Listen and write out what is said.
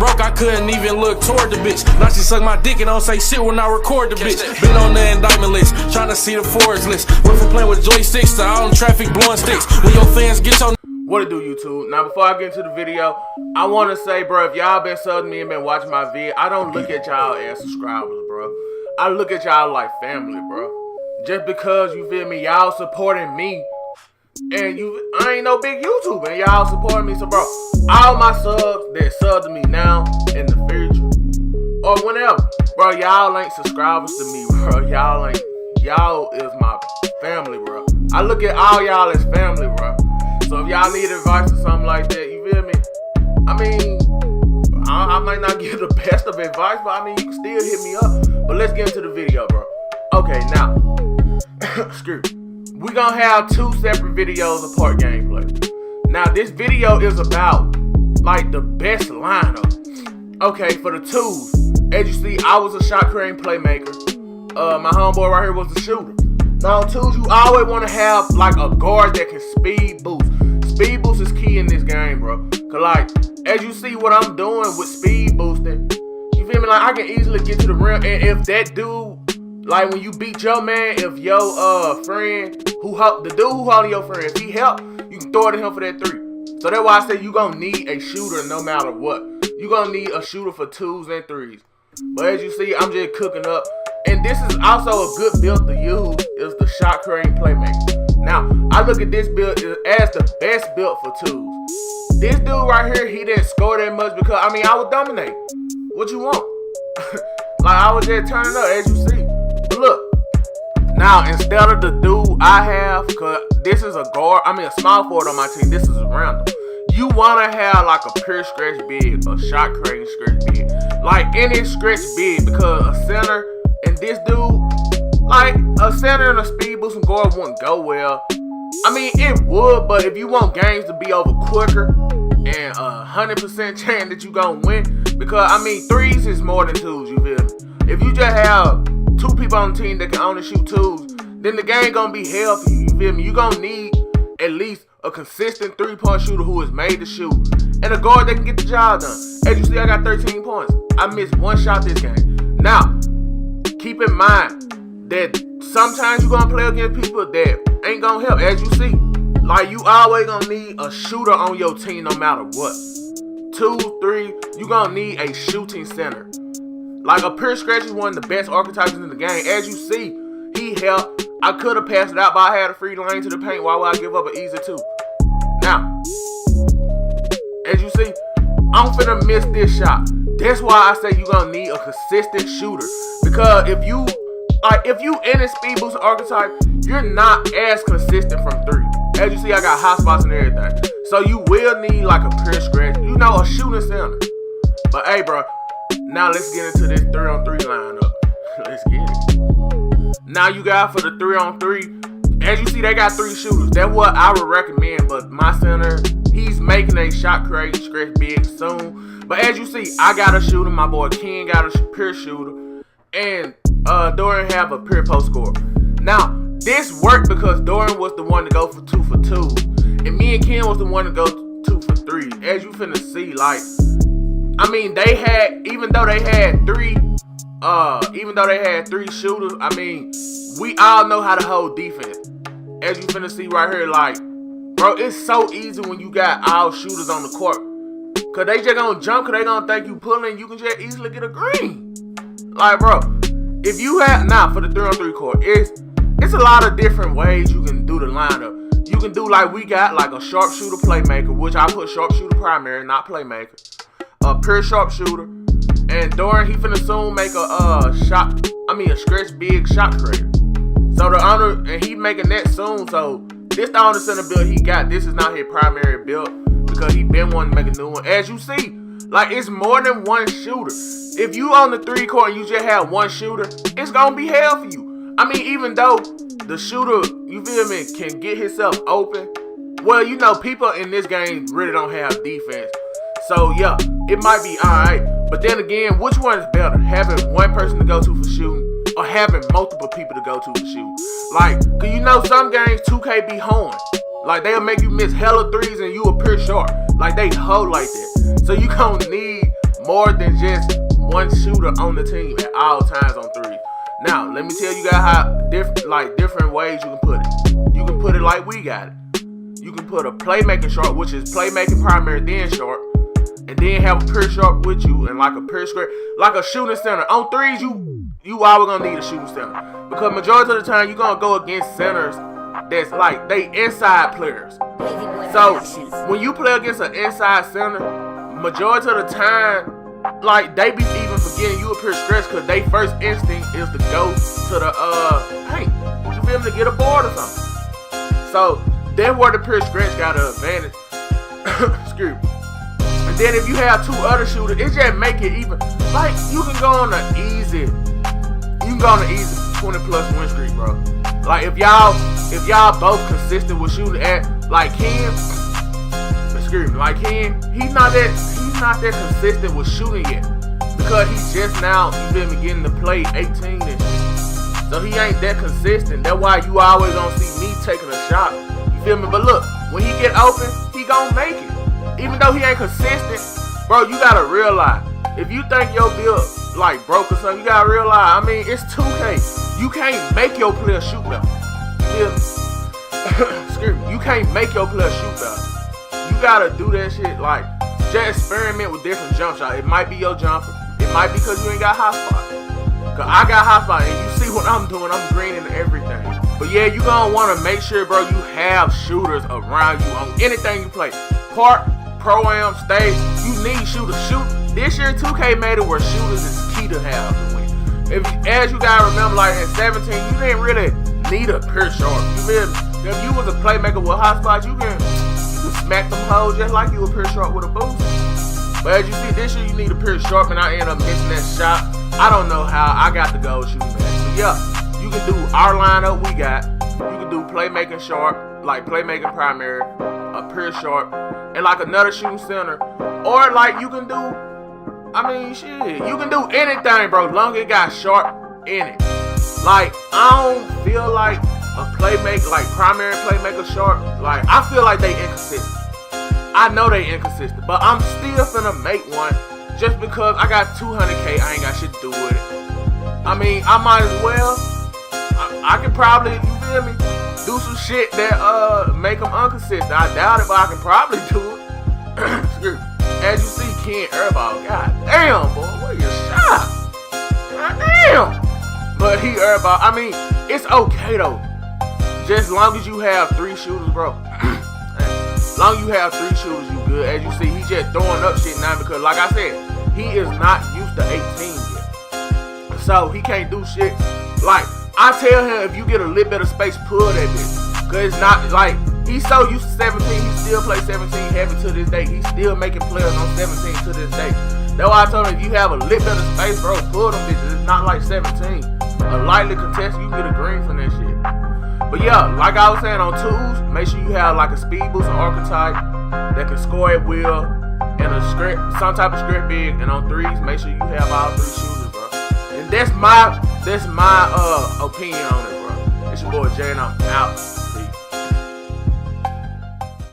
broke, I couldn't even look toward the bitch. Now she suck my dick and don't say shit when I record the bitch. Been on the indictment list, trying to see the forest list. Went from playing with joysticks to out on traffic blowing sticks. When your fans get your... What it do, YouTube? Now, before I get into the video, I want to say, bro, if y'all been subbing me and been watching my vid, I don't look at y'all as subscribers, bro. I look at y'all like family, bro. Just because, you feel me, y'all supporting me, and I ain't no big YouTuber, and y'all supporting me. So, bro, all my subs that sub to me now, in the future, or whenever, bro, y'all ain't subscribers to me, bro. Y'all is my family, bro. I look at all y'all as family, bro. So if y'all need advice or something like that, you feel me? I mean, I might not give the best of advice, but I mean, you can still hit me up. But let's get into the video, bro. Okay, now, screw. We gonna have two separate videos of part gameplay. Now, this video is about, like, the best lineup. Okay, for the twos. As you see, I was a shot creating playmaker. My homeboy right here was the shooter. Now, on twos, you always want to have, like, a guard that can speed boost. Speed boost is key in this game, bro. Cause, like, as you see what I'm doing with speed boosting, you feel me? Like, I can easily get to the rim. And if that dude, like, when you beat your man, if your friend, the dude who holding your friend, if he help, you can throw it to him for that three. So that's why I say you gonna need a shooter no matter what. You gonna need a shooter for twos and threes. But as you see, I'm just cooking up. And this is also a good build to use, is the shot creating playmaker. Now, I look at this build as the best build for twos. This dude right here, he didn't score that much because, I mean, I would dominate. What you want? Like, I was just turning up, as you see. But look, now, instead of the dude I have, because this is a guard, I mean, a small forward on my team, this is random. You want to have, like, a pure stretch big, a shot creating stretch big. Like, any stretch big, because a center and this dude, like, a center and a speed boost and guard wouldn't go well. I mean, it would, but if you want games to be over quicker and 100% chance that you gonna win, because, I mean, threes is more than twos, you feel me? If you just have two people on the team that can only shoot twos, then the game gonna be hell for you, you feel me? You gonna need at least a consistent three-point shooter who is made to shoot, and a guard that can get the job done. As you see, I got 13 points. I missed one shot this game. Now, keep in mind that sometimes you're gonna play against people that ain't gonna help. As you see, like, you always gonna need a shooter on your team no matter what. 2, 3, you gonna need a shooting center. Like, a pure stretch is one of the best archetypes in the game. As you see, he helped. I could have passed it out, but I had a free lane to the paint. Why would I give up an easy two? Now, as you see, I'm finna miss this shot. That's why I say you're gonna need a consistent shooter. Because if you in a speed boost archetype, you're not as consistent from three. As you see, I got hot spots and everything. So you will need, like, a pure stretch, you know, a shooting center. But hey, bro, now let's get into this 3-on-3 lineup. Let's get it. Now you got for the 3-on-3, as you see, they got 3 shooters. That's what I would recommend. But my center, he's making a shot creating stretch big soon. But as you see, I got a shooter. My boy Ken got a pure shooter. And Dorian have a pure post scorer. Now, this worked because Dorian was the one to go for 2 for 2. And me and Ken was the one to go 2 for 3. As you finna see, like, I mean, they had, even though they had 3 shooters, I mean, we all know how to hold defense. As you finna see right here, like, bro, it's so easy when you got all shooters on the court. Cause they just gonna jump, cause they gonna think you pulling, you can just easily get a green. Like, bro, if you have, for the 3-on-3 court, it's a lot of different ways you can do the lineup. You can do, like, we got, like, a sharpshooter playmaker, which I put sharpshooter primary, not playmaker. A pure sharpshooter. And Dorian, he finna soon make a stretch big shot creator. So the honor, and he making that soon, so this the only center build he got. This is not his primary build, because he been wanting to make a new one. As you see, like, it's more than one shooter. If you on the 3 court and you just have one shooter, it's gonna be hell for you. I mean, even though the shooter, you feel me, can get himself open, well, you know, people in this game really don't have defense. So yeah, it might be alright. But then again, which one is better? Having one person to go to for shooting, or having multiple people to go to for shooting? Like, cause you know some games 2K be hoeing. Like, they'll make you miss hella threes and you a pure short. Like, they hoe like that. So you gonna need more than just one shooter on the team at all times on threes. Now, let me tell you guys how different ways you can put it. You can put it like we got it. You can put a playmaking short, which is playmaking primary, then short, and then have a pure short with you, and like a pure square, like a shooting center. On threes, you always gonna need a shooting center, because majority of the time you're gonna go against centers that's like they inside players. So when you play against an inside center, majority of the time, like they be even forgetting you a pure stretch, because they first instinct is to go to the paint. You feel me, to get a board or something. So that's where the pure stretch got an advantage. Excuse me. And then if you have two other shooters, it just make it even. Like you can go on an easy, 20+ win streak, bro. Like if y'all both consistent with shooting at like Ken, excuse me, like Ken, he's not that consistent with shooting yet, because he's just now, you feel me, getting to play 18 and so he ain't that consistent. That's why you always gonna see me taking a shot. You feel me? But look, when he get open, he gonna make it. Even though he ain't consistent, bro, you gotta realize, if you think your build like broke or something, you gotta realize, I mean, it's 2K. You can't make your player shoot better. You feel me? Excuse me. You can't make your player shoot better. You gotta do that shit, like, just experiment with different jump shots. It might be your jumper. It might be because you ain't got hot spot. Cause I got hot spot, and you see what I'm doing. I'm greening everything. But yeah, you gonna wanna make sure, bro, you have shooters around you on anything you play. Park, pro-am, stage, you need shooters. This year 2K made it where shooters is key to have to win. As you gotta remember, like in 17, you didn't really need a pure short. You feel me? If you was a playmaker with hot spots, you can smack them hoes just like you a pure short with a boost. But as you see, this year you need a pure short, and I end up missing that shot. I don't know how. I got to go shooting match. But yeah, you can do our lineup we got. You can do playmaking short, like playmaking primary, a pure short, and like another shooting center. Or like you can do, I mean, shit, you can do anything, bro, long as it got short in it. Like, I don't feel like a playmaker, like primary playmaker short, like, I feel like they inconsistent. I know they inconsistent, but I'm still finna make one just because I got 200K, I ain't got shit to do with it. I mean, I might as well, I can probably, you feel me, do some shit that make them inconsistent. I doubt it, but I can probably do it. As you see, Ken Airball, god damn, boy, where your shot? God damn. But he Airball, I mean, it's okay though. Just long as you have 3 shooters, bro. As long as you have 3 shooters, you good. As you see, he just throwing up shit now because, like I said, he is not used to 18 yet. So he can't do shit. Like, I tell him, if you get a little bit of space, pull that bitch. Because it's not, like, he's so used to 17, he still plays 17 heavy to this day. He's still making players on 17 to this day. That's why I told him, if you have a little bit of space, bro, pull them bitches. It's not like 17. A lightly contested, you can get a green from that shit. But yeah, like I was saying, on 2s, make sure you have like a speed boost archetype that can score at will, and a script, some type of script big. And on 3s, make sure you have all 3 shooters, bro. And that's my opinion on it, bro. It's your boy Jay, and I'm out.